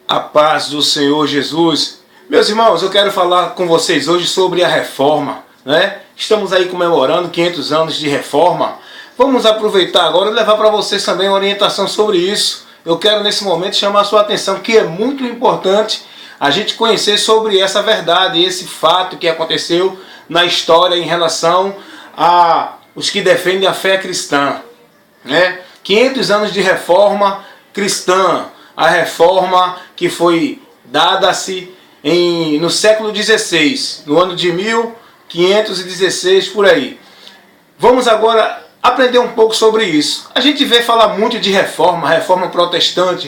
A paz do Senhor Jesus. Meus irmãos, eu quero falar com vocês hoje sobre a reforma, né? Estamos aí comemorando 500 anos de reforma. Vamos aproveitar agora e levar para vocês também orientação sobre isso. Eu quero nesse momento chamar a sua atenção que é muito importante a gente conhecer sobre essa verdade, esse fato que aconteceu na história em relação a os que defendem a fé cristã, né? 500 anos de reforma cristã, a reforma que foi dada-se no século XVI, no ano de 1516, por aí. Vamos agora aprender um pouco sobre isso. A gente vê falar muito de reforma protestante,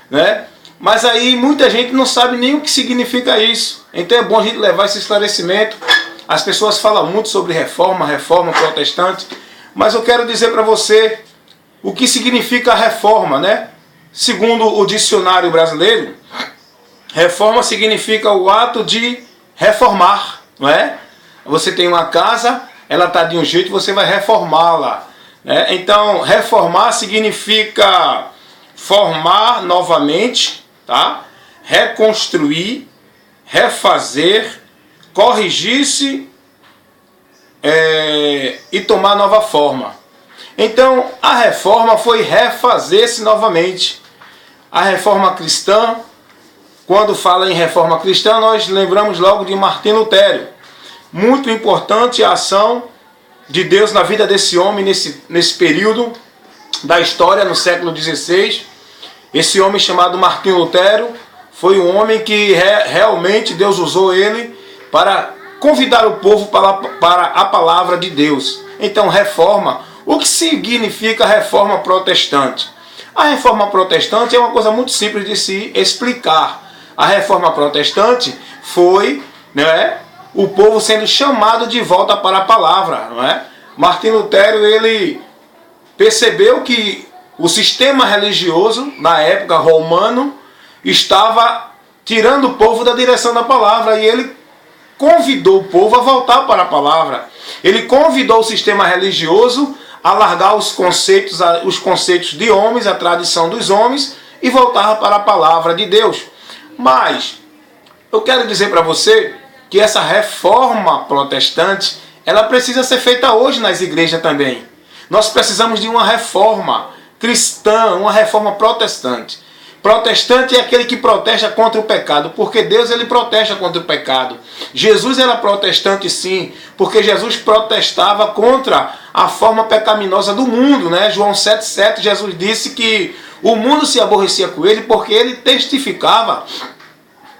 né? Mas aí muita gente não sabe nem o que significa isso. Então é bom a gente levar esse esclarecimento. As pessoas falam muito sobre reforma protestante, mas eu quero dizer para você o que significa a reforma, né? Segundo o dicionário brasileiro, reforma significa o ato de reformar, não é? Você tem uma casa, ela está de um jeito, você vai reformá-la, né? Então, reformar significa formar novamente, tá? Reconstruir, refazer, corrigir-se e tomar nova forma. Então, a reforma foi refazer-se novamente. A reforma cristã, quando fala em reforma cristã, nós lembramos logo de Martinho Lutero. Muito importante a ação de Deus na vida desse homem, nesse período da história, no século XVI. Esse homem chamado Martinho Lutero foi um homem que realmente Deus usou ele para convidar o povo para a palavra de Deus. Então, reforma. O que significa reforma protestante? A reforma protestante é uma coisa muito simples de se explicar. A reforma protestante foi, né, o povo sendo chamado de volta para a palavra, não é? Martinho Lutero, ele percebeu que o sistema religioso, na época romano, estava tirando o povo da direção da palavra, e ele convidou o povo a voltar para a palavra. Ele convidou o sistema religioso a largar os conceitos de homens, a tradição dos homens, e voltar para a palavra de Deus. Mas eu quero dizer para você que essa reforma protestante, ela precisa ser feita hoje nas igrejas também. Nós precisamos de uma reforma cristã, uma reforma protestante. Protestante é aquele que protesta contra o pecado, porque Deus, ele protesta contra o pecado. Jesus era protestante, sim, porque Jesus protestava contra a forma pecaminosa do mundo, né? João 7,7, Jesus disse que o mundo se aborrecia com ele porque ele testificava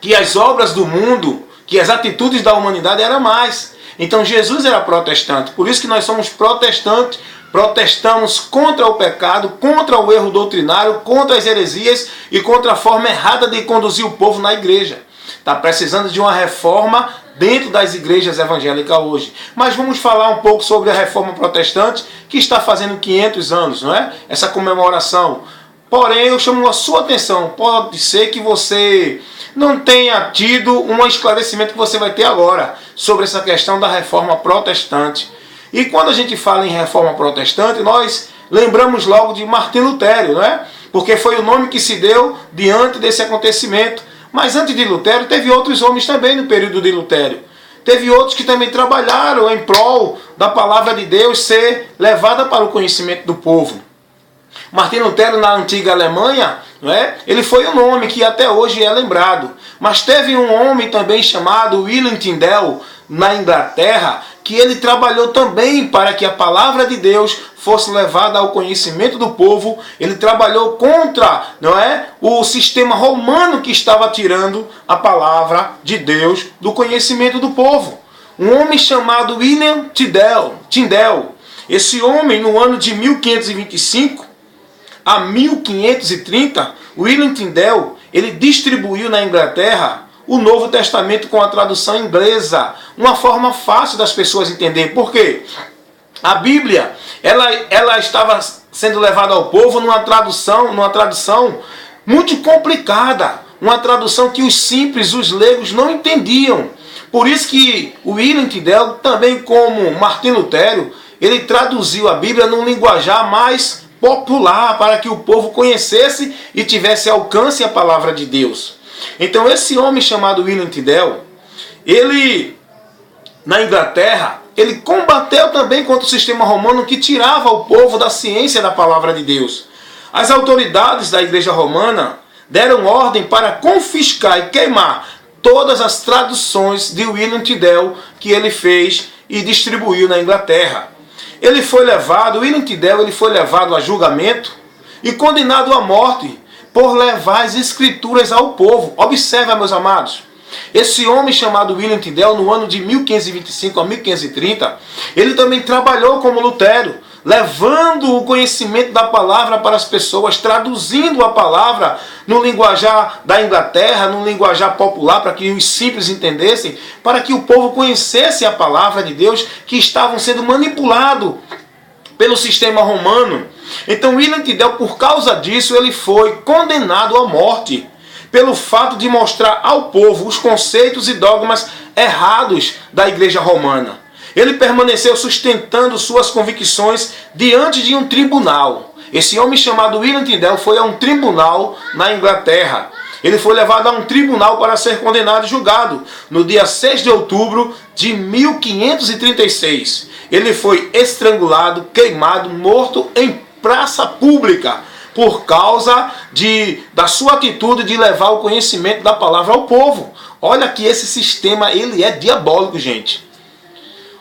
que as obras do mundo, que as atitudes da humanidade eram mais. Então Jesus era protestante, por isso que nós somos protestantes. Protestamos contra o pecado, contra o erro doutrinário, contra as heresias e contra a forma errada de conduzir o povo na igreja. Está precisando de uma reforma dentro das igrejas evangélicas hoje. Mas vamos falar um pouco sobre a reforma protestante, que está fazendo 500 anos, não é? Essa comemoração. Porém, eu chamo a sua atenção. Pode ser que você não tenha tido um esclarecimento que você vai ter agora sobre essa questão da reforma protestante. E quando a gente fala em reforma protestante, nós lembramos logo de Martinho Lutero, não é? Porque foi o nome que se deu diante desse acontecimento. Mas antes de Lutero, teve outros homens também no período de Lutero. Teve outros que também trabalharam em prol da palavra de Deus ser levada para o conhecimento do povo. Martinho Lutero, na antiga Alemanha, não é? Ele foi um nome que até hoje é lembrado. Mas teve um homem também chamado William Tyndale, na Inglaterra, que ele trabalhou também para que a palavra de Deus fosse levada ao conhecimento do povo. Ele trabalhou contra, não é, o sistema romano que estava tirando a palavra de Deus do conhecimento do povo. Um homem chamado William Tyndale. Esse homem, no ano de 1525 a 1530, William Tyndale, ele distribuiu na Inglaterra o Novo Testamento com a tradução inglesa, uma forma fácil das pessoas entenderem. Por quê? A Bíblia, ela estava sendo levada ao povo numa tradução muito complicada, uma tradução que os simples, os leigos não entendiam. Por isso que o William Tyndale, também como Martinho Lutero, ele traduziu a Bíblia num linguajar mais popular, para que o povo conhecesse e tivesse alcance a palavra de Deus. Então esse homem chamado William Tyndale, ele, na Inglaterra, ele combateu também contra o sistema romano que tirava o povo da ciência da palavra de Deus. As autoridades da Igreja Romana deram ordem para confiscar e queimar todas as traduções de William Tyndale que ele fez e distribuiu na Inglaterra. William Tyndale ele foi levado a julgamento e condenado à morte por levar as escrituras ao povo. Observa, meus amados, esse homem chamado William Tyndale, no ano de 1525 a 1530, ele também trabalhou como Lutero, levando o conhecimento da palavra para as pessoas, traduzindo a palavra no linguajar da Inglaterra, no linguajar popular, para que os simples entendessem, para que o povo conhecesse a palavra de Deus, que estavam sendo manipulados pelo sistema romano. Então William Tyndale, por causa disso, ele foi condenado à morte, pelo fato de mostrar ao povo os conceitos e dogmas errados da Igreja Romana. Ele permaneceu sustentando suas convicções diante de um tribunal. Esse homem chamado William Tyndale foi a um tribunal na Inglaterra. Ele foi levado a um tribunal para ser condenado e julgado no dia 6 de outubro de 1536. Ele foi estrangulado, queimado, morto em praça pública, por causa da sua atitude de levar o conhecimento da palavra ao povo. Olha que esse sistema ele é diabólico, gente.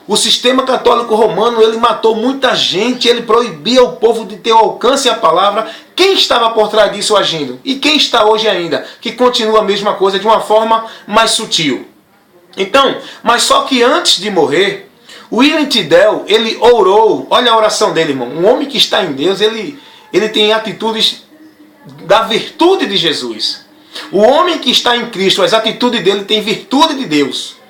O sistema católico romano ele matou muita gente, ele proibia o povo de ter alcance à palavra. Quem estava por trás disso agindo? E quem está hoje ainda? Que continua a mesma coisa de uma forma mais sutil. Então, mas só que antes de morrer, William Tyndale, ele orou. Olha a oração dele, irmão. Um homem que está em Deus, ele tem atitudes da virtude de Jesus. O homem que está em Cristo, as atitudes dele têm virtude de Deus.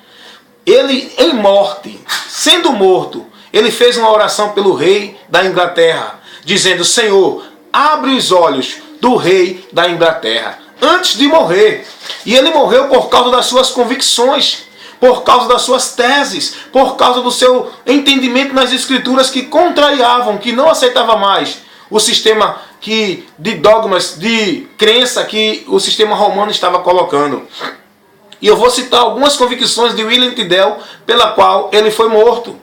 Ele, em morte, sendo morto, ele fez uma oração pelo rei da Inglaterra, dizendo: Senhor, abre os olhos do rei da Inglaterra, antes de morrer. E ele morreu por causa das suas convicções, por causa das suas teses, por causa do seu entendimento nas escrituras que contrariavam, que não aceitava mais o sistema de dogmas, de crença que o sistema romano estava colocando. E eu vou citar algumas convicções de William Tyndale pela qual ele foi morto.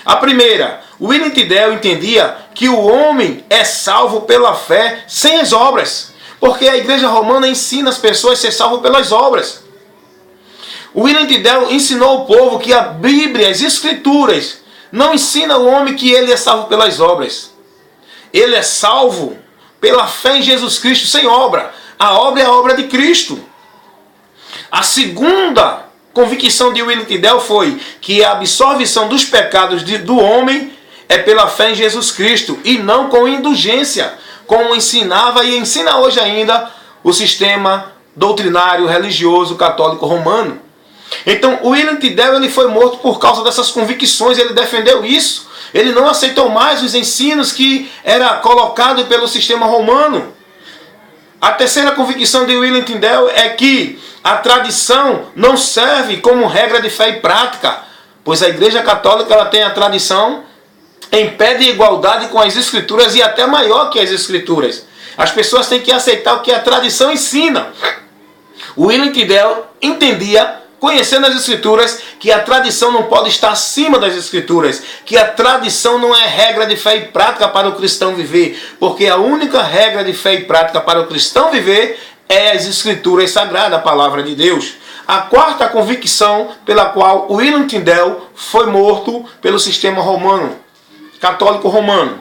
A primeira, William Tyndale entendia que o homem é salvo pela fé sem as obras, porque a Igreja Romana ensina as pessoas a ser salvo pelas obras. William Tyndale ensinou ao povo que a Bíblia, as Escrituras, não ensina o homem que ele é salvo pelas obras. Ele é salvo pela fé em Jesus Cristo sem obra. A obra é a obra de Cristo. A segunda convicção de William Tyndale foi que a absolvição dos pecados do homem é pela fé em Jesus Cristo e não com indulgência, como ensinava e ensina hoje ainda o sistema doutrinário religioso católico romano. Então William Tyndale ele foi morto por causa dessas convicções, ele defendeu isso. Ele não aceitou mais os ensinos que era colocado pelo sistema romano. A terceira convicção de William Tyndale é que a tradição não serve como regra de fé e prática, pois a Igreja Católica ela tem a tradição em pé de igualdade com as Escrituras e até maior que as Escrituras. As pessoas têm que aceitar o que a tradição ensina. William Tyndale entendia, conhecendo as Escrituras, que a tradição não pode estar acima das Escrituras, que a tradição não é regra de fé e prática para o cristão viver, porque a única regra de fé e prática para o cristão viver é as Escrituras sagradas, a palavra de Deus. A quarta convicção pela qual William Tyndale foi morto pelo sistema romano, católico romano.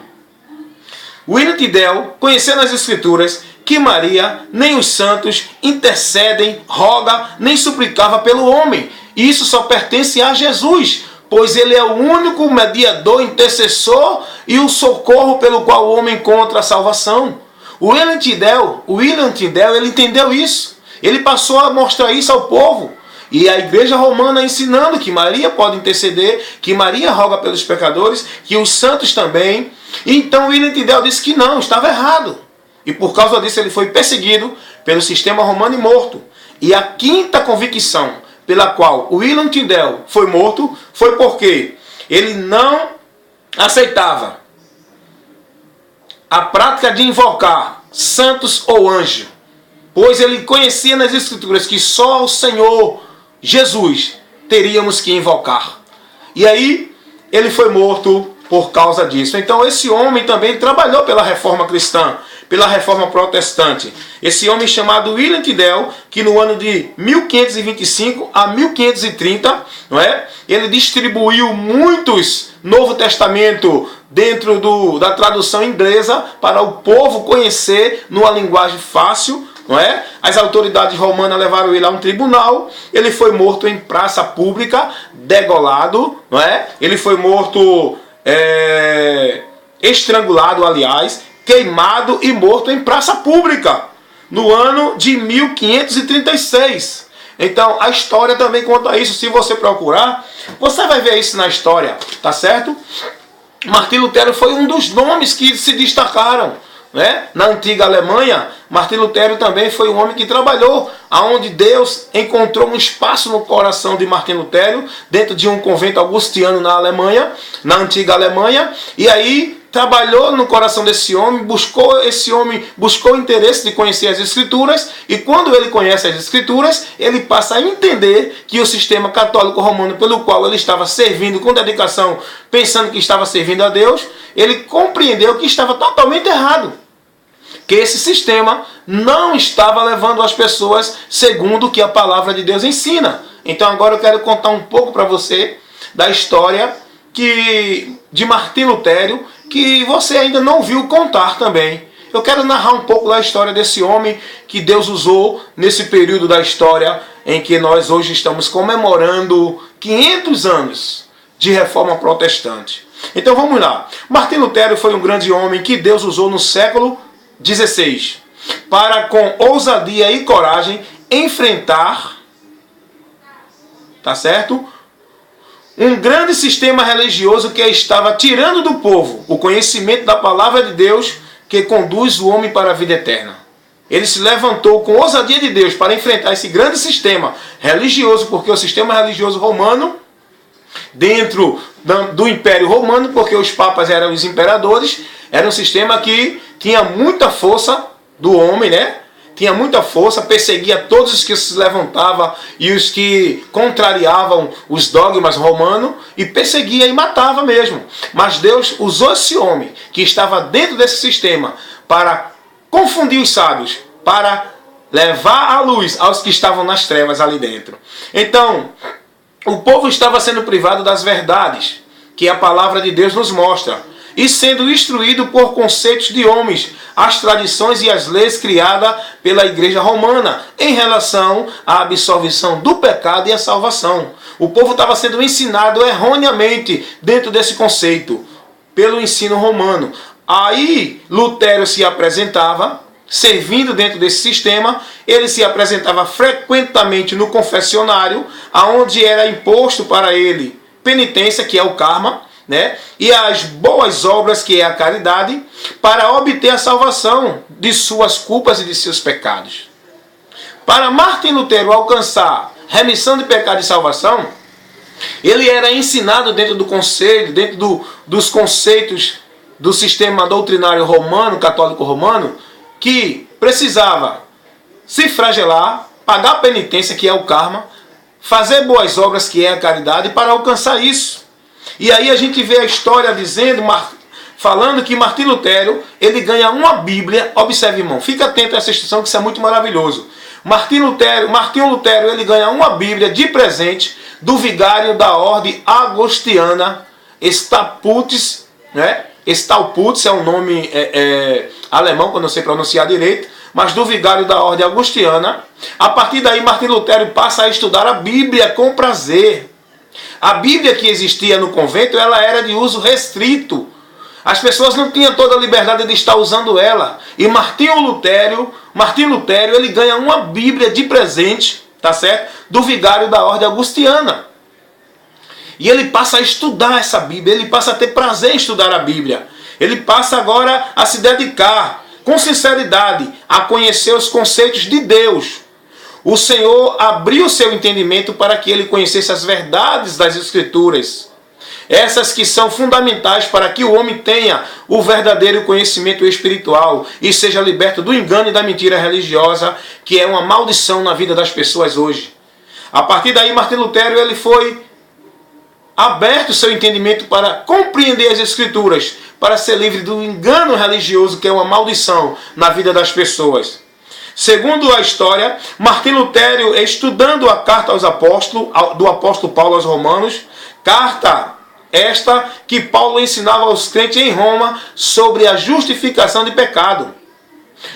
William Tyndale, conhecendo as Escrituras, que Maria, nem os santos, intercedem, roga, nem suplicava pelo homem. Isso só pertence a Jesus, pois ele é o único mediador, intercessor e o socorro pelo qual o homem encontra a salvação. William Tyndale, ele entendeu isso. Ele passou a mostrar isso ao povo. E a Igreja Romana ensinando que Maria pode interceder, que Maria roga pelos pecadores, que os santos também. Então William Tyndale disse que não, estava errado. E por causa disso ele foi perseguido pelo sistema romano e morto. E a quinta convicção pela qual William Tyndale foi morto foi porque ele não aceitava a prática de invocar santos ou anjos, pois ele conhecia nas Escrituras que só o Senhor Jesus teríamos que invocar. E aí ele foi morto por causa disso. Então esse homem também trabalhou pela reforma cristã, pela reforma protestante. Esse homem chamado William Tyndale, que no ano de 1525 a 1530, não é? Ele distribuiu muitos Novo Testamento dentro da tradução inglesa para o povo conhecer numa linguagem fácil, não é? As autoridades romanas levaram ele a um tribunal. Ele foi morto em praça pública, degolado, não é? Ele foi morto estrangulado, aliás, queimado e morto em praça pública no ano de 1536. Então a história também conta isso. Se você procurar, você vai ver isso na história, tá certo? Martim Lutero foi um dos nomes que se destacaram, né? Na antiga Alemanha. Martim Lutero também foi um homem que trabalhou, aonde Deus encontrou um espaço no coração de Martim Lutero, dentro de um convento augustiano na Alemanha, na antiga Alemanha, e aí trabalhou no coração desse homem, buscou o interesse de conhecer as Escrituras, e quando ele conhece as Escrituras, ele passa a entender que o sistema católico romano pelo qual ele estava servindo com dedicação, pensando que estava servindo a Deus, ele compreendeu que estava totalmente errado, que esse sistema não estava levando as pessoas segundo o que a palavra de Deus ensina. Então agora eu quero contar um pouco para você da história de Martim Lutero, que você ainda não viu contar também. Eu quero narrar um pouco da história desse homem que Deus usou nesse período da história em que nós hoje estamos comemorando 500 anos de reforma protestante. Então vamos lá. Martim Lutero foi um grande homem que Deus usou no século XVI para, com ousadia e coragem, enfrentar, tá certo? Um grande sistema religioso que estava tirando do povo o conhecimento da palavra de Deus que conduz o homem para a vida eterna. Ele se levantou com ousadia de Deus para enfrentar esse grande sistema religioso, porque o sistema religioso romano, dentro do Império Romano, porque os papas eram os imperadores, era um sistema que tinha muita força do homem, né? Tinha muita força, perseguia todos os que se levantavam e os que contrariavam os dogmas romanos, e perseguia e matava mesmo. Mas Deus usou esse homem que estava dentro desse sistema para confundir os sábios, para levar a luz aos que estavam nas trevas ali dentro. Então, o povo estava sendo privado das verdades que a palavra de Deus nos mostra, e sendo instruído por conceitos de homens, as tradições e as leis criadas pela Igreja Romana em relação à absolvição do pecado e à salvação. O povo estava sendo ensinado erroneamente dentro desse conceito, pelo ensino romano. Aí Lutero se apresentava, servindo dentro desse sistema. Ele se apresentava frequentemente no confessionário, aonde era imposto para ele penitência, que é o karma, né? E as boas obras, que é a caridade, para obter a salvação de suas culpas e de seus pecados. Para Martim Lutero alcançar remissão de pecado e salvação, ele era ensinado dentro do conselho, dentro dos conceitos do sistema doutrinário romano, católico romano, que precisava se flagelar, pagar a penitência, que é o karma, fazer boas obras, que é a caridade, para alcançar isso. E aí a gente vê a história falando que Martim Lutero, ele ganha uma Bíblia. Observe, irmão, fica atento a essa instrução, que isso é muito maravilhoso. Martim Lutero, ele ganha uma Bíblia de presente do vigário da ordem agostiniana, Staupitz, né? Staupitz é um nome alemão, que eu não sei pronunciar direito, mas do vigário da ordem agostiniana. A partir daí, Martim Lutero passa a estudar a Bíblia com prazer. A Bíblia que existia no convento, ela era de uso restrito. As pessoas não tinham toda a liberdade de estar usando ela. E Martim Lutero, ele ganha uma Bíblia de presente, tá certo? Do vigário da ordem agostiniana. E ele passa a estudar essa Bíblia, ele passa a ter prazer em estudar a Bíblia. Ele passa agora a se dedicar com sinceridade a conhecer os conceitos de Deus. O Senhor abriu seu entendimento para que ele conhecesse as verdades das Escrituras. Essas que são fundamentais para que o homem tenha o verdadeiro conhecimento espiritual e seja liberto do engano e da mentira religiosa, que é uma maldição na vida das pessoas hoje. A partir daí, Martinho Lutero ele foi aberto o seu entendimento para compreender as Escrituras, para ser livre do engano religioso, que é uma maldição na vida das pessoas. Segundo a história, Martinho Lutero, estudando a carta aos apóstolos, do apóstolo Paulo aos Romanos, carta esta que Paulo ensinava aos crentes em Roma sobre a justificação de pecado.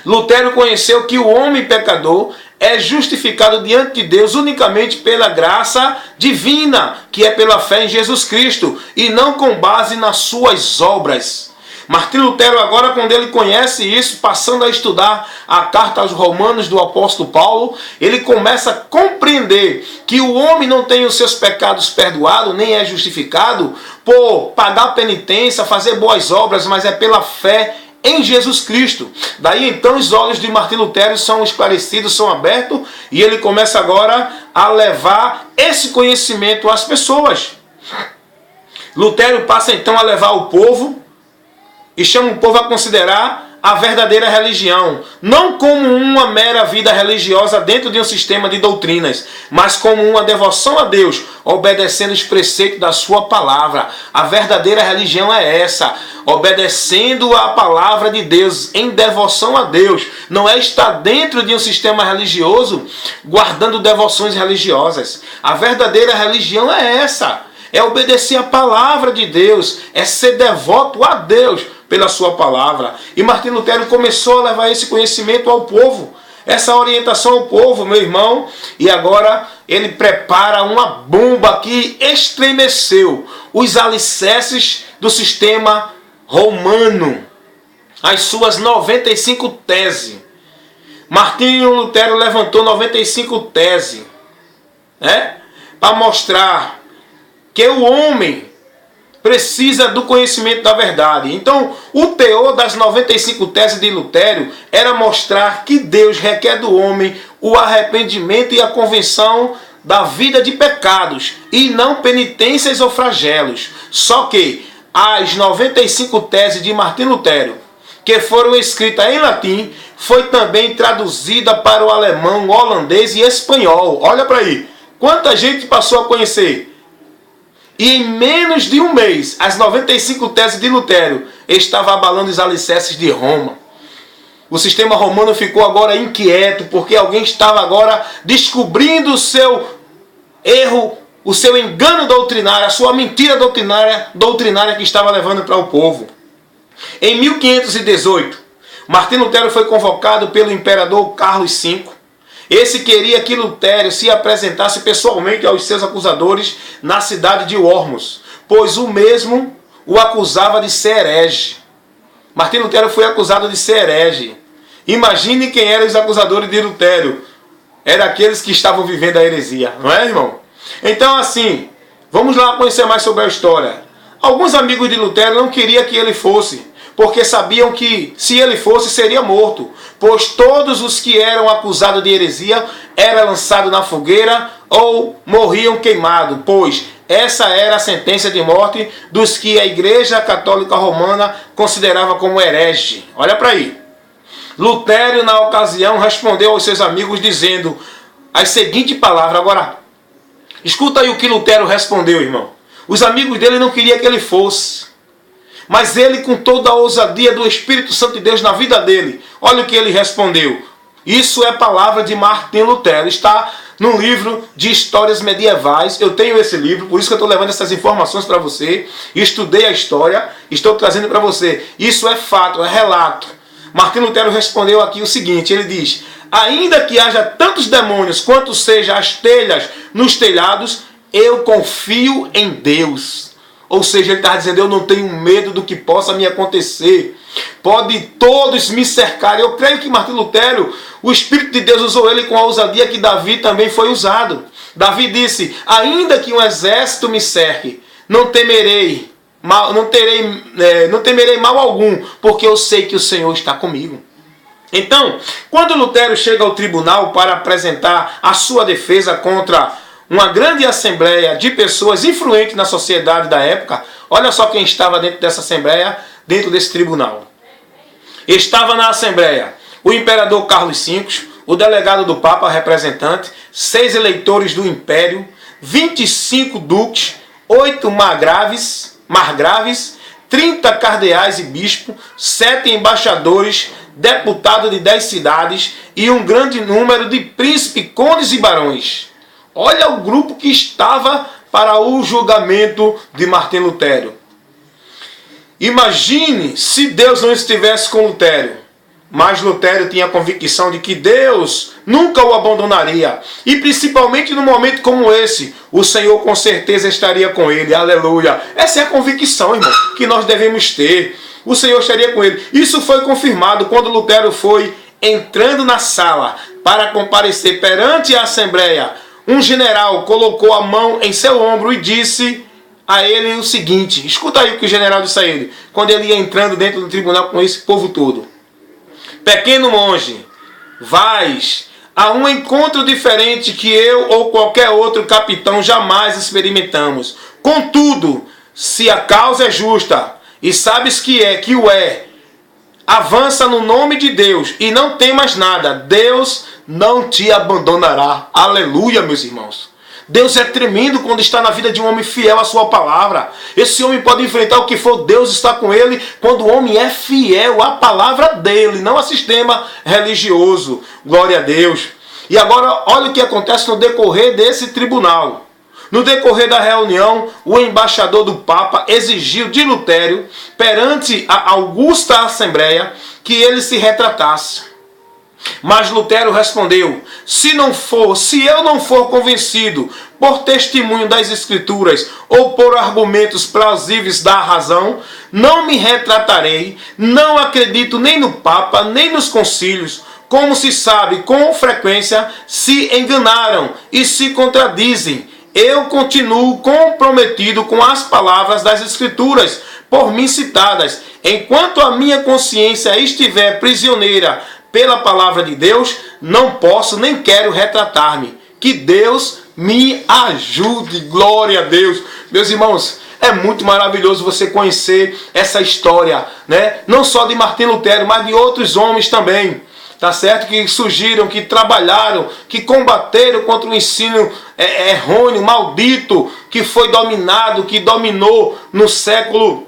Lutero conheceu que o homem pecador é justificado diante de Deus unicamente pela graça divina, que é pela fé em Jesus Cristo, e não com base nas suas obras. Martinho Lutero agora, quando ele conhece isso, passando a estudar a carta aos Romanos do apóstolo Paulo, ele começa a compreender que o homem não tem os seus pecados perdoados, nem é justificado por pagar penitência, fazer boas obras, mas é pela fé em Jesus Cristo. Daí então os olhos de Martinho Lutero são esclarecidos, são abertos, e ele começa agora a levar esse conhecimento às pessoas. Lutero passa então a levar o povo e chama o povo a considerar a verdadeira religião, não como uma mera vida religiosa dentro de um sistema de doutrinas, mas como uma devoção a Deus, obedecendo os preceitos da sua palavra. A verdadeira religião é essa, obedecendo a palavra de Deus, em devoção a Deus. Não é estar dentro de um sistema religioso, guardando devoções religiosas. A verdadeira religião é essa, é obedecer a palavra de Deus, é ser devoto a Deus pela sua palavra. E Martinho Lutero começou a levar esse conhecimento ao povo, essa orientação ao povo, meu irmão, e agora ele prepara uma bomba que estremeceu os alicerces do sistema romano, as suas 95 teses. Martinho Lutero levantou 95 teses, para mostrar que o homem precisa do conhecimento da verdade. Então, o teor das 95 teses de Lutero era mostrar que Deus requer do homem o arrependimento e a convenção da vida de pecados, e não penitências ou flagelos. Só que as 95 teses de Martinho Lutero, que foram escritas em latim, foi também traduzida para o alemão, o holandês e espanhol. Olha para aí, quanta gente passou a conhecer. E em menos de um mês, as 95 teses de Lutero estavam abalando os alicerces de Roma. O sistema romano ficou agora inquieto, porque alguém estava agora descobrindo o seu erro, o seu engano doutrinário, a sua mentira doutrinária que estava levando para o povo. Em 1518, Martinho Lutero foi convocado pelo imperador Carlos V. Esse queria que Lutero se apresentasse pessoalmente aos seus acusadores na cidade de Worms, pois o mesmo o acusava de ser herege. Martinho Lutero foi acusado de ser herege. Imagine quem eram os acusadores de Lutero. Eram aqueles que estavam vivendo a heresia, não é, irmão? Então, assim, vamos lá conhecer mais sobre a história. Alguns amigos de Lutero não queriam que ele fosse, porque sabiam que, se ele fosse, seria morto, pois todos os que eram acusados de heresia eram lançados na fogueira ou morriam queimados, pois essa era a sentença de morte dos que a Igreja Católica Romana considerava como herege. Olha para aí. Lutero, na ocasião, respondeu aos seus amigos dizendo as seguintes palavras. Agora, escuta aí o que Lutero respondeu, irmão. Os amigos dele não queriam que ele fosse, mas ele, com toda a ousadia do Espírito Santo de Deus na vida dele, olha o que ele respondeu. Isso é palavra de Martinho Lutero. Está no livro de Histórias Medievais. Eu tenho esse livro, por isso que eu estou levando essas informações para você. Estudei a história, estou trazendo para você. Isso é fato, é relato. Martinho Lutero respondeu aqui o seguinte, ele diz: ainda que haja tantos demônios quanto sejam as telhas nos telhados, eu confio em Deus. Ou seja, ele está dizendo, eu não tenho medo do que possa me acontecer. Pode todos me cercarem. Eu creio que Martinho Lutero, o Espírito de Deus usou ele com a ousadia que Davi também foi usado. Davi disse, ainda que um exército me cerque, não temerei mal algum, porque eu sei que o Senhor está comigo. Então, quando Lutero chega ao tribunal para apresentar a sua defesa contra uma grande assembleia de pessoas influentes na sociedade da época. Olha só quem estava dentro dessa assembleia, dentro desse tribunal. Estava na assembleia o imperador Carlos V, o delegado do Papa, representante, 6 eleitores do império, 25 duques, 8 margraves, 30 cardeais e bispos, 7 embaixadores, deputados de 10 cidades e um grande número de príncipes, condes e barões. Olha o grupo que estava para o julgamento de Martim Lutero. Imagine se Deus não estivesse com Lutero. Mas Lutero tinha a convicção de que Deus nunca o abandonaria. E principalmente num momento como esse, o Senhor com certeza estaria com ele. Aleluia. Essa é a convicção, irmão, que nós devemos ter. O Senhor estaria com ele. Isso foi confirmado quando Lutero foi entrando na sala para comparecer perante a Assembleia. Um general colocou a mão em seu ombro e disse a ele o seguinte. Escuta aí o que o general disse a ele, quando ele ia entrando dentro do tribunal com esse povo todo. Pequeno monge, vais a um encontro diferente que eu ou qualquer outro capitão jamais experimentamos. Contudo, se a causa é justa e sabes que o é, avança no nome de Deus e não temas nada. Deus não te abandonará. Aleluia, meus irmãos. Deus é tremendo quando está na vida de um homem fiel à sua palavra. Esse homem pode enfrentar o que for, Deus está com ele quando o homem é fiel à palavra dele, não a sistema religioso. Glória a Deus. E agora, olha o que acontece no decorrer desse tribunal. No decorrer da reunião, o embaixador do Papa exigiu de Lutero, perante a augusta Assembleia, que ele se retratasse. Mas Lutero respondeu: se eu não for convencido por testemunho das Escrituras ou por argumentos plausíveis da razão, não me retratarei, não acredito nem no Papa, nem nos concílios. Como se sabe, com frequência se enganaram e se contradizem. Eu continuo comprometido com as palavras das Escrituras, por mim citadas. Enquanto a minha consciência estiver prisioneira pela palavra de Deus, não posso nem quero retratar-me. Que Deus me ajude. Glória a Deus. Meus irmãos, é muito maravilhoso você conhecer essa história, né? Não só de Martim Lutero, mas de outros homens também. Tá certo? Que surgiram, que trabalharam, que combateram contra o ensino errôneo, maldito, que foi dominado, que dominou no século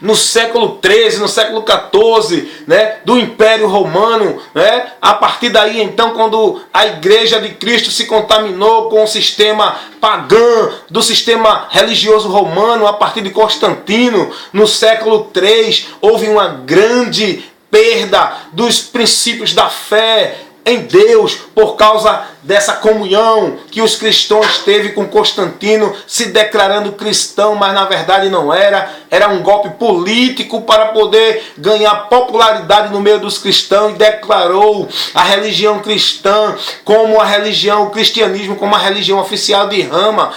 XIII, no século XIV, né, do Império Romano, né? A partir daí, então, quando a Igreja de Cristo se contaminou com o sistema pagão, do sistema religioso romano, a partir de Constantino, no século III, houve uma grande perda dos princípios da fé em Deus, por causa dessa comunhão que os cristãos teve com Constantino, se declarando cristão, mas na verdade não era. Era um golpe político para poder ganhar popularidade no meio dos cristãos, e declarou a religião cristã como o cristianismo como a religião oficial de Roma,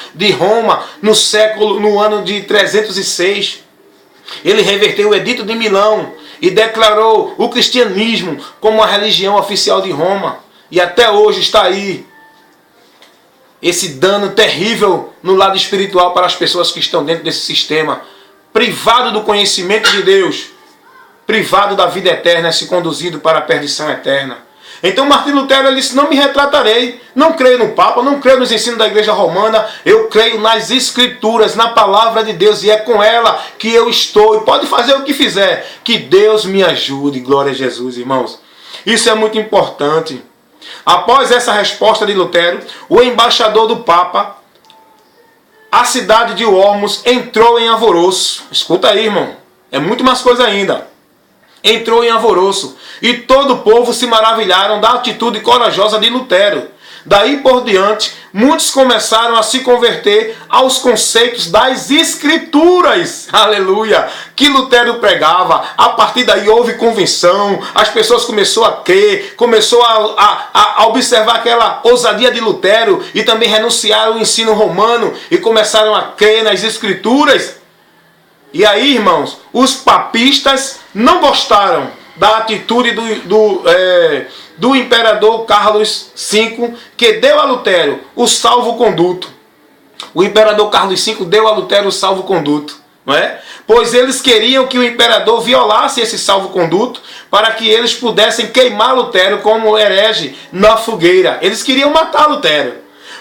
no ano de 306. Ele reverteu o Edito de Milão e declarou o cristianismo como a religião oficial de Roma. E até hoje está aí esse dano terrível no lado espiritual para as pessoas que estão dentro desse sistema, privado do conhecimento de Deus, privado da vida eterna, se conduzindo para a perdição eterna. Então Martim Lutero ele disse: não me retratarei, não creio no Papa, não creio nos ensinos da Igreja Romana, eu creio nas Escrituras, na palavra de Deus, e é com ela que eu estou, e pode fazer o que fizer, que Deus me ajude. Glória a Jesus, irmãos. Isso é muito importante. Após essa resposta de Lutero, o embaixador do Papa, a cidade de Worms, entrou em alvoroço. Escuta aí, irmão, é muito mais coisa ainda. Entrou em alvoroço, e todo o povo se maravilharam da atitude corajosa de Lutero. Daí por diante, muitos começaram a se converter aos conceitos das Escrituras, aleluia, que Lutero pregava. A partir daí houve convenção, as pessoas começaram a crer, começou a observar aquela ousadia de Lutero, e também renunciaram ao ensino romano e começaram a crer nas Escrituras. E aí, irmãos, do do imperador Carlos V, que deu a Lutero o salvo-conduto. O imperador Carlos V deu a Lutero o salvo-conduto, não é? Pois eles queriam que o imperador violasse esse salvo-conduto para que eles pudessem queimar Lutero como herege na fogueira. Eles queriam matar Lutero,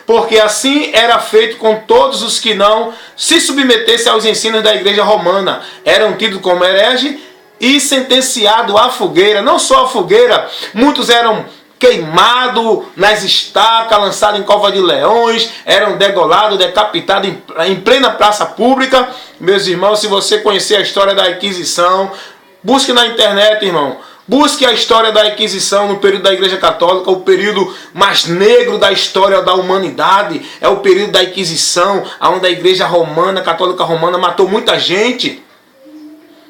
porque assim era feito com todos os que não se submetessem aos ensinos da igreja romana. Eram tidos como herege e sentenciados à fogueira. Não só à fogueira, muitos eram queimados nas estacas, lançados em cova de leões, eram degolados, decapitados em plena praça pública. Meus irmãos, se você conhecer a história da Inquisição, busque na internet, irmão. Busque a história da Inquisição no período da Igreja Católica, o período mais negro da história da humanidade. É o período da Inquisição, onde a Igreja Romana, Católica Romana, matou muita gente.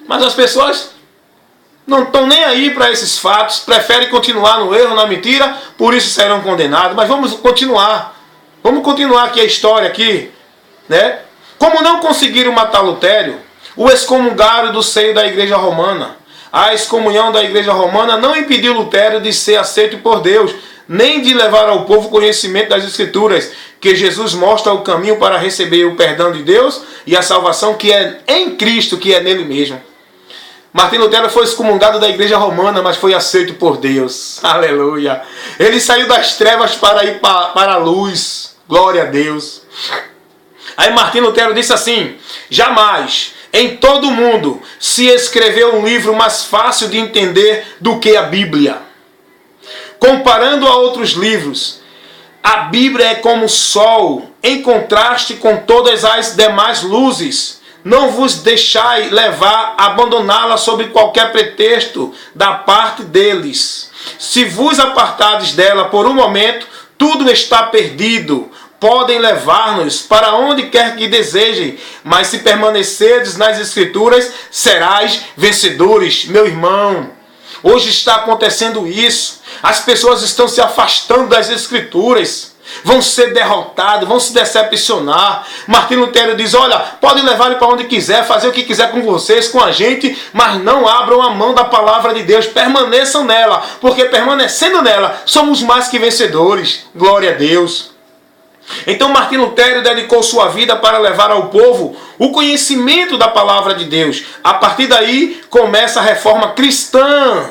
Mas as pessoas não estão nem aí para esses fatos, preferem continuar no erro, na mentira, por isso serão condenados. Mas vamos continuar. Vamos continuar aqui a história aqui, né? Como não conseguiram matar Lutero, o excomungaram do seio da Igreja Romana. A excomunhão da Igreja Romana não impediu Lutero de ser aceito por Deus, nem de levar ao povo conhecimento das Escrituras, que Jesus mostra o caminho para receber o perdão de Deus e a salvação que é em Cristo, que é nele mesmo. Martinho Lutero foi excomungado da Igreja Romana, mas foi aceito por Deus. Aleluia! Ele saiu das trevas para ir para a luz. Glória a Deus! Aí Martinho Lutero disse assim: jamais em todo o mundo se escreveu um livro mais fácil de entender do que a Bíblia. Comparando a outros livros, a Bíblia é como o sol, em contraste com todas as demais luzes. Não vos deixai levar, abandoná-la sob qualquer pretexto da parte deles. Se vos apartardes dela por um momento, tudo está perdido. Podem levar-nos para onde quer que desejem, mas se permanecerdes nas Escrituras, serás vencedores. Meu irmão, hoje está acontecendo isso. As pessoas estão se afastando das Escrituras. Vão ser derrotados, vão se decepcionar. Martinho Lutero diz: olha, podem levar ele para onde quiser, fazer o que quiser com vocês, com a gente, mas não abram a mão da palavra de Deus, permaneçam nela, porque permanecendo nela, somos mais que vencedores. Glória a Deus. Então Martinho Lutero dedicou sua vida para levar ao povo o conhecimento da palavra de Deus. A partir daí começa a reforma cristã.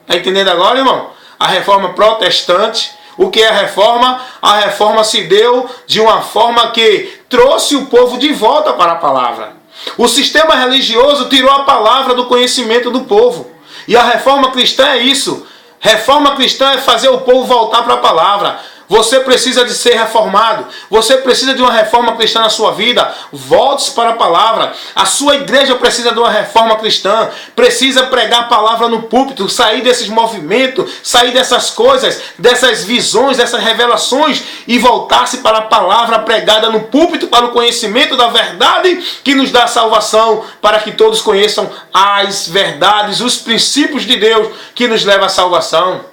Está entendendo agora, irmão? A reforma protestante. O que é a reforma? A reforma se deu de uma forma que trouxe o povo de volta para a palavra. O sistema religioso tirou a palavra do conhecimento do povo. E a reforma cristã é isso. Reforma cristã é fazer o povo voltar para a palavra. Você precisa de ser reformado. Você precisa de uma reforma cristã na sua vida. Volte para a palavra. A sua igreja precisa de uma reforma cristã. Precisa pregar a palavra no púlpito. Sair desses movimentos. Sair dessas coisas. Dessas visões. Dessas revelações. E voltar-se para a palavra pregada no púlpito. Para o conhecimento da verdade que nos dá salvação. Para que todos conheçam as verdades. Os princípios de Deus que nos levam à salvação.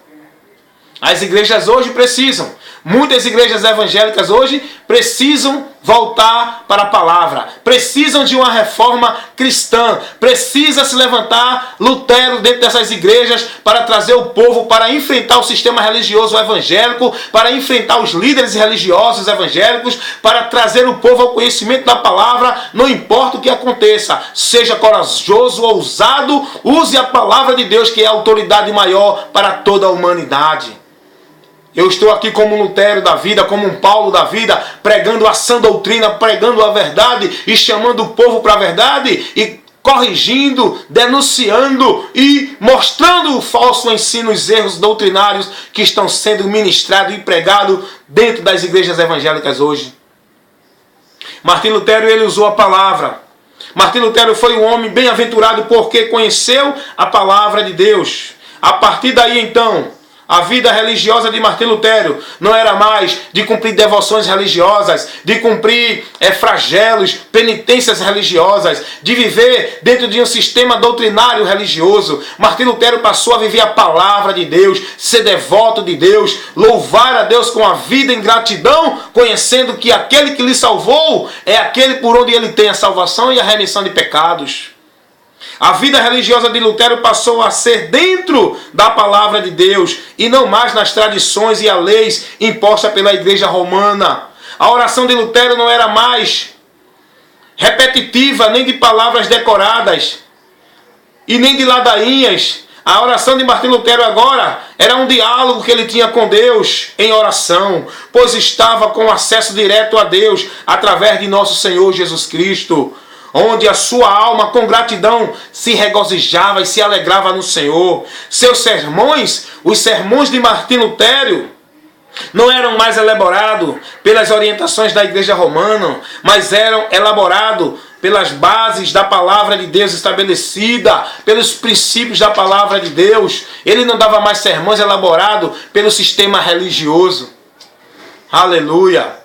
As igrejas hoje precisam. Muitas igrejas evangélicas hoje precisam voltar para a palavra. Precisam de uma reforma cristã. Precisa se levantar Lutero dentro dessas igrejas para trazer o povo para enfrentar o sistema religioso evangélico, para enfrentar os líderes religiosos evangélicos, para trazer o povo ao conhecimento da palavra, não importa o que aconteça. Seja corajoso, ousado, use a palavra de Deus, que é a autoridade maior para toda a humanidade. Eu estou aqui como Lutero da vida, como um Paulo da vida, pregando a sã doutrina, pregando a verdade e chamando o povo para a verdade e corrigindo, denunciando e mostrando o falso ensino, os erros doutrinários que estão sendo ministrados e pregados dentro das igrejas evangélicas hoje. Martinho Lutero, ele usou a palavra. Martinho Lutero foi um homem bem-aventurado porque conheceu a palavra de Deus. A partir daí, então, a vida religiosa de Martinho Lutero não era mais de cumprir devoções religiosas, de cumprir flagelos, penitências religiosas, de viver dentro de um sistema doutrinário religioso. Martinho Lutero passou a viver a palavra de Deus, ser devoto de Deus, louvar a Deus com a vida em gratidão, conhecendo que aquele que lhe salvou é aquele por onde ele tem a salvação e a remissão de pecados. A vida religiosa de Lutero passou a ser dentro da palavra de Deus e não mais nas tradições e as leis impostas pela Igreja Romana. A oração de Lutero não era mais repetitiva, nem de palavras decoradas e nem de ladainhas. A oração de Martim Lutero agora era um diálogo que ele tinha com Deus em oração, pois estava com acesso direto a Deus através de nosso Senhor Jesus Cristo, onde a sua alma com gratidão se regozijava e se alegrava no Senhor. Seus sermões, os sermões de Martim Lutero, não eram mais elaborados pelas orientações da Igreja Romana, mas eram elaborados pelas bases da palavra de Deus estabelecida, pelos princípios da palavra de Deus. Ele não dava mais sermões elaborados pelo sistema religioso. Aleluia!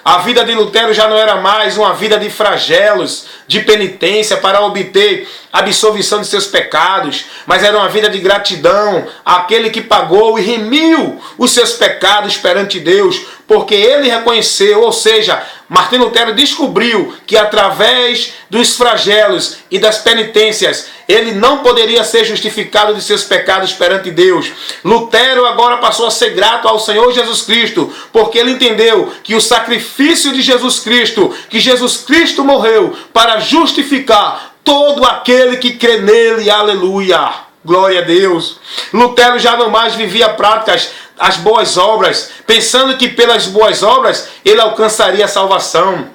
A vida de Lutero já não era mais uma vida de flagelos, de penitência para obter absolvição de seus pecados, mas era uma vida de gratidão àquele que pagou e remiu os seus pecados perante Deus, porque ele reconheceu, ou seja, Martim Lutero descobriu que através dos flagelos e das penitências, ele não poderia ser justificado de seus pecados perante Deus. Lutero agora passou a ser grato ao Senhor Jesus Cristo, porque ele entendeu que o sacrifício de Jesus Cristo, que Jesus Cristo morreu para justificar todo aquele que crê nele, aleluia, glória a Deus. Lutero já não mais vivia práticas, as boas obras, pensando que pelas boas obras ele alcançaria a salvação.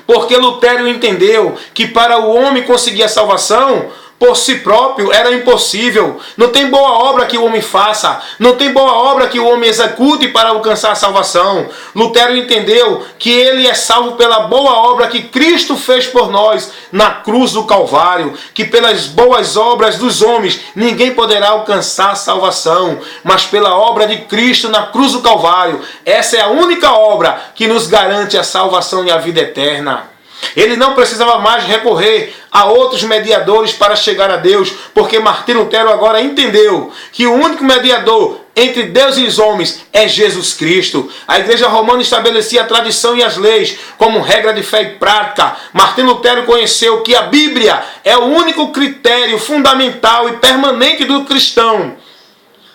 Porque Lutero entendeu que para o homem conseguir a salvação, por si próprio era impossível. Não tem boa obra que o homem faça, não tem boa obra que o homem execute para alcançar a salvação. Lutero entendeu que ele é salvo pela boa obra que Cristo fez por nós na cruz do Calvário, que pelas boas obras dos homens ninguém poderá alcançar a salvação, mas pela obra de Cristo na cruz do Calvário, essa é a única obra que nos garante a salvação e a vida eterna. Ele não precisava mais recorrer a outros mediadores para chegar a Deus, porque Martim Lutero agora entendeu que o único mediador entre Deus e os homens é Jesus Cristo. A Igreja Romana estabelecia a tradição e as leis como regra de fé e prática. Martim Lutero conheceu que a Bíblia é o único critério fundamental e permanente do cristão,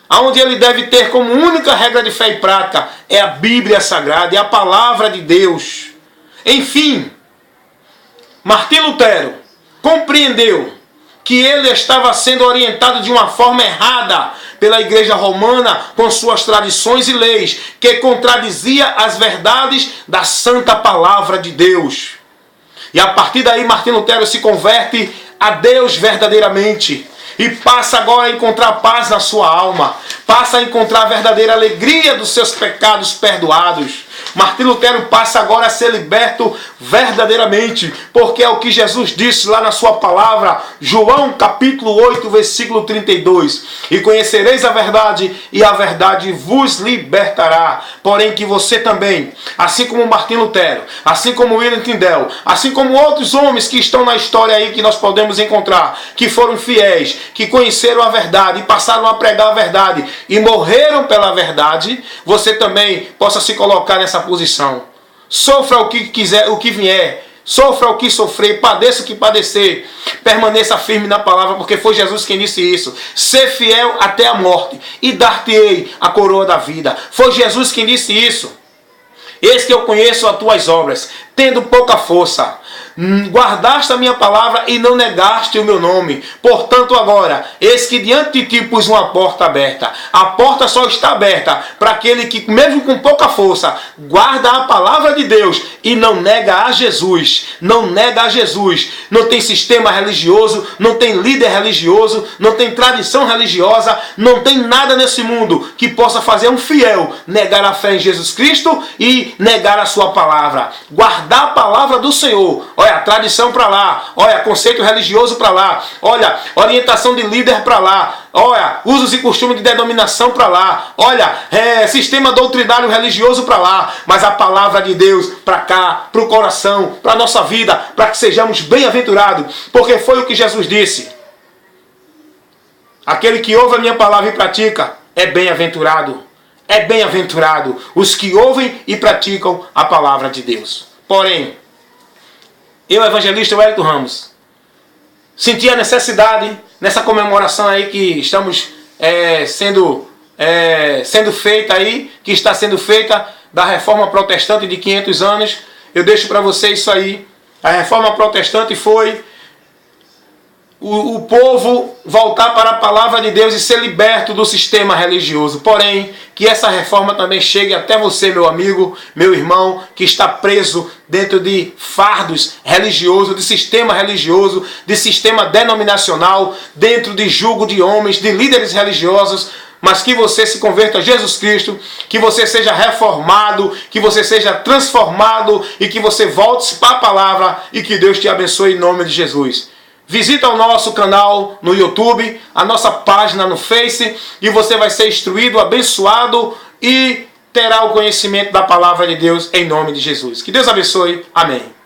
onde ele deve ter como única regra de fé e prática é a Bíblia Sagrada, é a palavra de Deus. Enfim, Martim Lutero compreendeu que ele estava sendo orientado de uma forma errada pela Igreja Romana com suas tradições e leis, que contradizia as verdades da Santa Palavra de Deus. E a partir daí Martim Lutero se converte a Deus verdadeiramente e passa agora a encontrar paz na sua alma, passa a encontrar a verdadeira alegria dos seus pecados perdoados. Martim Lutero passa agora a ser liberto verdadeiramente, porque é o que Jesus disse lá na sua palavra, João capítulo 8, versículo 32. E conhecereis a verdade, e a verdade vos libertará. Porém que você também, assim como Martim Lutero, assim como William Tyndale, assim como outros homens que estão na história aí que nós podemos encontrar, que foram fiéis, que conheceram a verdade e passaram a pregar a verdade e morreram pela verdade, você também possa se colocar nessa posição. Sofra o que quiser, o que vier, sofra o que sofrer, padeça o que padecer, permaneça firme na palavra, porque foi Jesus quem disse isso. Ser fiel até a morte e dar-te-ei a coroa da vida. Foi Jesus quem disse isso. Eis que eu conheço as tuas obras, tendo pouca força. Guardaste a minha palavra e não negaste o meu nome. Portanto agora, eis que diante de ti pus uma porta aberta. A porta só está aberta para aquele que, mesmo com pouca força, guarda a palavra de Deus e não nega a Jesus. Não nega a Jesus. Não tem sistema religioso, não tem líder religioso, não tem tradição religiosa, não tem nada nesse mundo que possa fazer um fiel negar a fé em Jesus Cristo e negar a sua palavra. Guardar a palavra do Senhor. Olha, tradição para lá, olha, conceito religioso para lá, olha, orientação de líder para lá, olha, usos e costumes de denominação para lá, olha, sistema doutrinário religioso para lá, mas a palavra de Deus para cá, para o coração, para a nossa vida, para que sejamos bem-aventurados, porque foi o que Jesus disse. Aquele que ouve a minha palavra e pratica é bem-aventurado. É bem-aventurado os que ouvem e praticam a palavra de Deus. Porém, eu, evangelista Wellington Ramos, sentir a necessidade, nessa comemoração aí que estamos sendo feita aí, que está sendo feita da Reforma Protestante de 500 anos, eu deixo para vocês isso aí. A Reforma Protestante foi o povo voltar para a palavra de Deus e ser liberto do sistema religioso. Porém, que essa reforma também chegue até você, meu amigo, meu irmão, que está preso dentro de fardos religiosos, de sistema religioso, de sistema denominacional, dentro de jugo de homens, de líderes religiosos, mas que você se converta a Jesus Cristo, que você seja reformado, que você seja transformado e que você volte para a palavra e que Deus te abençoe em nome de Jesus. Visita o nosso canal no YouTube, a nossa página no Face, e você vai ser instruído, abençoado e terá o conhecimento da palavra de Deus em nome de Jesus. Que Deus abençoe. Amém.